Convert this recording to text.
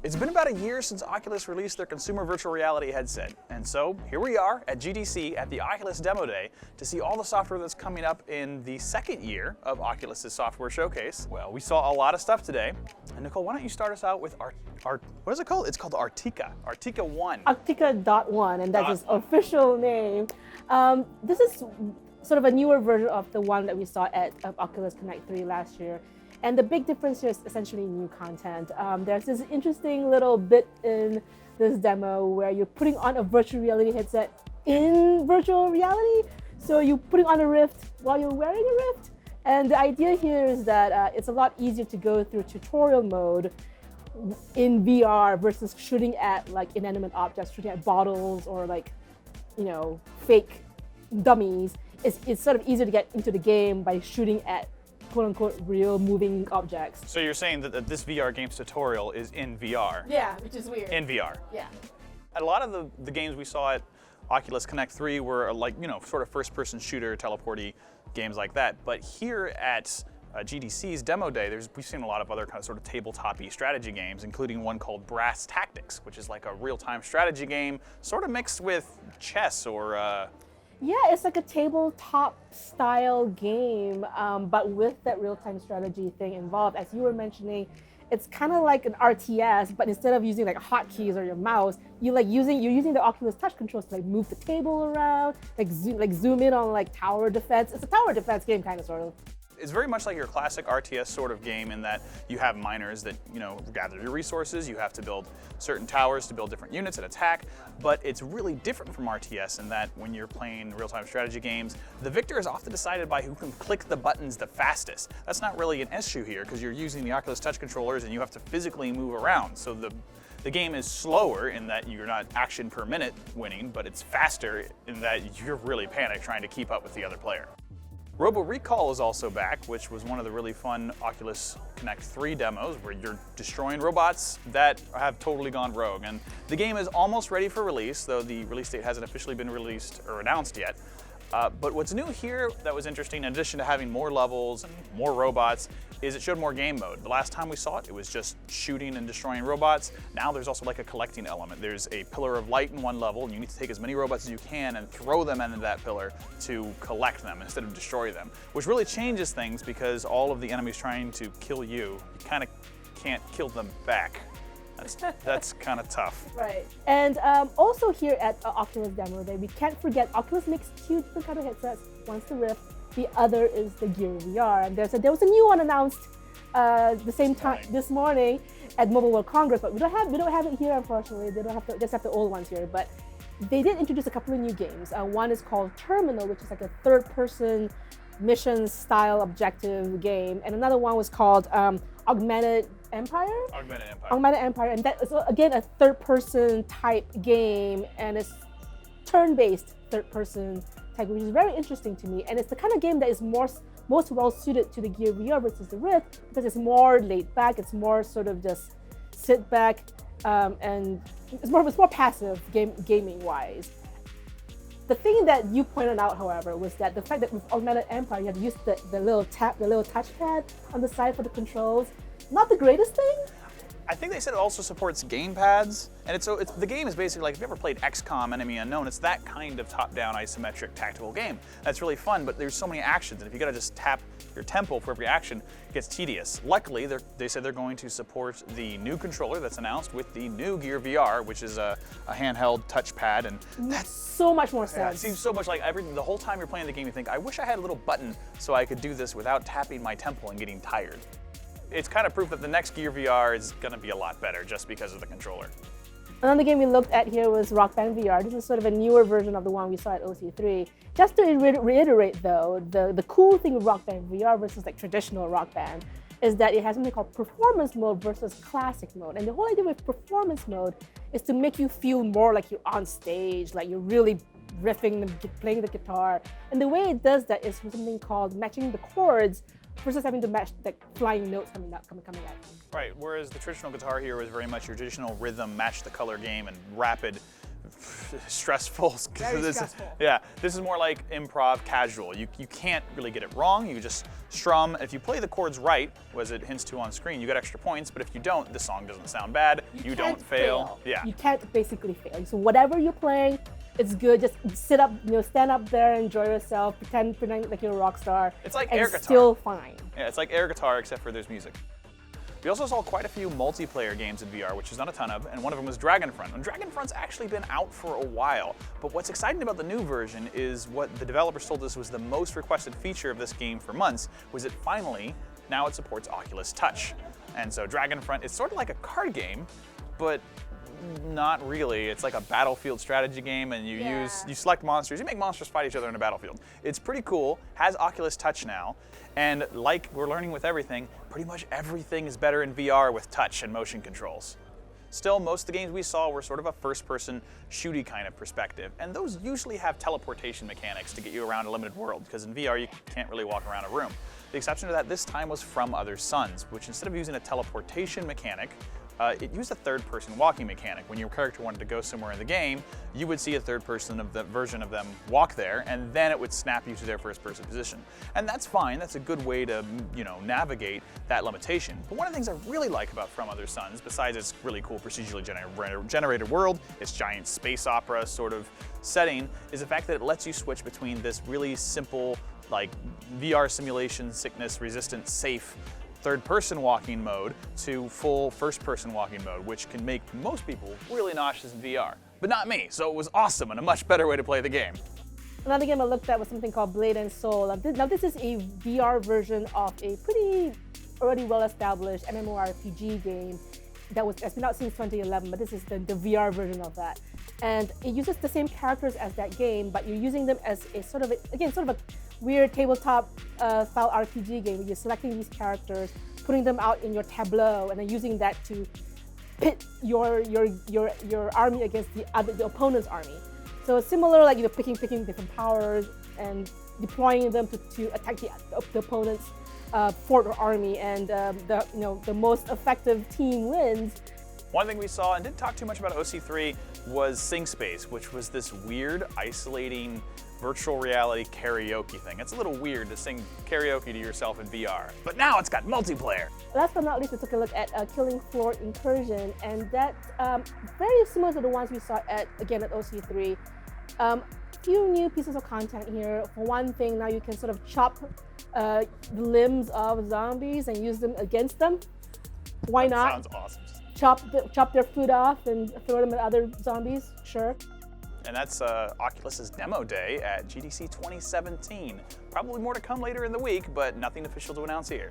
It's been about a year since Oculus released their consumer virtual reality headset, and so here we are at GDC at the Oculus Demo Day to see all the software that's coming up in the second year of Oculus's software showcase. Well, we saw a lot of stuff today, and Nicole, why don't you start us out with what is it called? It's called Artica 1. Artica.1, and that's its official name. This is sort of a newer version of the one that we saw at Oculus Connect 3 last year. And the big difference here is essentially new content. There's this interesting little bit in this demo where you're putting on a virtual reality headset in virtual reality. So you're putting on a Rift while you're wearing a Rift. And the idea here is that it's a lot easier to go through tutorial mode in VR versus shooting at like inanimate objects, shooting at bottles or like, fake dummies. It's sort of easier to get into the game by shooting at quote-unquote real moving objects. So you're saying that this VR games tutorial is in VR? Yeah, which is weird. In VR? Yeah. A lot of the games we saw at Oculus Connect 3 were like, sort of first-person shooter, teleporty games like that. But here at GDC's demo day, we've seen a lot of other kind of sort of tabletop-y strategy games, including one called Brass Tactics, which is like a real-time strategy game, sort of mixed with chess or yeah, it's like a tabletop style game, but with that real-time strategy thing involved. As you were mentioning, it's kind of like an RTS, but instead of using like hotkeys or your mouse, you're using the Oculus Touch controls to like move the table around, like zoom in on like tower defense. It's a tower defense game, kind of, sort of. It's very much like your classic RTS sort of game in that you have miners that, gather your resources, you have to build certain towers to build different units and attack, but it's really different from RTS in that when you're playing real-time strategy games, the victor is often decided by who can click the buttons the fastest. That's not really an issue here because you're using the Oculus Touch controllers and you have to physically move around. So the game is slower in that you're not action per minute winning, but it's faster in that you're really panicked trying to keep up with the other player. Robo Recall is also back, which was one of the really fun Oculus Connect 3 demos where you're destroying robots that have totally gone rogue. And the game is almost ready for release, though the release date hasn't officially been released or announced yet. But what's new here that was interesting, in addition to having more levels and more robots, is it showed more game mode. The last time we saw it, it was just shooting and destroying robots. Now there's also like a collecting element. There's a pillar of light in one level, and you need to take as many robots as you can and throw them into that pillar to collect them instead of destroy them, which really changes things because all of the enemies trying to kill you kind of can't kill them back. That's kind of tough. Right. And also here at Oculus Demo Day, we can't forget Oculus makes two different kind of headsets. One's the Rift, the other is the Gear VR. And there was a new one announced the same time this morning at Mobile World Congress, but we don't have it here, unfortunately. They don't have to, just have the old ones here. But they did introduce a couple of new games. One is called Terminal, which is like a third-person mission-style objective game, and another one was called Augmented Empire, and that is again a third-person type game, and it's turn-based third-person type, which is very interesting to me. And it's the kind of game that is most well suited to the Gear VR versus the Rift because it's more laid back. It's more sort of just sit back, and it's more passive gaming-wise. The thing that you pointed out, however, was that the fact that with Augmented Empire, you have to use the little touchpad on the side for the controls. Not the greatest thing. I think they said it also supports gamepads, and the game is basically like if you ever played XCOM: Enemy Unknown, it's that kind of top-down isometric tactical game. That's really fun, but there's so many actions, and if you gotta just tap your tempo for every action, it gets tedious. Luckily, they said they're going to support the new controller that's announced with the new Gear VR, which is a handheld touchpad, and that's so much more sense. Yeah, it seems so much like the whole time you're playing the game, you think, I wish I had a little button so I could do this without tapping my temple and getting tired. It's kind of proof that the next Gear VR is going to be a lot better just because of the controller. Another game we looked at here was Rock Band VR. This is sort of a newer version of the one we saw at OC3. Just to reiterate though, the cool thing with Rock Band VR versus like traditional Rock Band is that it has something called performance mode versus classic mode. And the whole idea with performance mode is to make you feel more like you're on stage, like you're really riffing, playing the guitar. And the way it does that is with something called matching the chords versus having to match like flying notes coming at you. Right, whereas the traditional guitar here was very much your traditional rhythm, match the color game, and rapid stressful. Very stressful. Yeah, this is more like improv casual. You can't really get it wrong. You just strum. If you play the chords right, as it hints to on screen, you get extra points. But if you don't, the song doesn't sound bad. You don't fail. Yeah. You can't basically fail. So whatever you're playing, it's good. Just sit up, stand up there, enjoy yourself, pretend like you're a rock star. It's like and air guitar. Still fine. Yeah, it's like air guitar except for there's music. We also saw quite a few multiplayer games in VR, which is not a ton of, and one of them was Dragonfront. And Dragonfront's actually been out for a while, but what's exciting about the new version is what the developers told us was the most requested feature of this game for months, was it finally, now it supports Oculus Touch. And so Dragonfront is sort of like a card game, but not really. It's like a battlefield strategy game, and you select monsters, you make monsters fight each other in a battlefield. It's pretty cool, has Oculus Touch now, and like we're learning with everything, pretty much everything is better in VR with touch and motion controls. Still, most of the games we saw were sort of a first-person shooty kind of perspective, and those usually have teleportation mechanics to get you around a limited world, because in VR you can't really walk around a room. The exception to that this time was From Other Suns, which instead of using a teleportation mechanic, it used a third-person walking mechanic. When your character wanted to go somewhere in the game, you would see a third-person version of them walk there, and then it would snap you to their first-person position. And that's fine. That's a good way to, navigate that limitation. But one of the things I really like about From Other Suns, besides its really cool procedurally generated world, its giant space opera sort of setting, is the fact that it lets you switch between this really simple, like VR simulation, sickness-resistant, safe third-person walking mode to full first-person walking mode, which can make most people really nauseous in VR. But not me, so it was awesome and a much better way to play the game. Another game I looked at was something called Blade and Soul. Now this is a VR version of a pretty already well-established MMORPG game that's been out since 2011, but this is the VR version of that. And it uses the same characters as that game, but you're using them as a sort of a weird tabletop style RPG game where you're selecting these characters, putting them out in your tableau, and then using that to pit your army against the opponent's army. So it's similar, like picking different powers and deploying them to attack the opponent's fort or army, and the most effective team wins. One thing we saw, and didn't talk too much about OC3, was SingSpace, which was this weird, isolating virtual reality karaoke thing. It's a little weird to sing karaoke to yourself in VR, but now it's got multiplayer. Last but not least, we took a look at Killing Floor Incursion, and that's very similar to the ones we saw at OC3. Few new pieces of content here. For one thing, now you can sort of chop the limbs of zombies and use them against them. Why not? Sounds awesome. Chop their food off and throw them at other zombies, sure. And that's Oculus's demo day at GDC 2017. Probably more to come later in the week, but nothing official to announce here.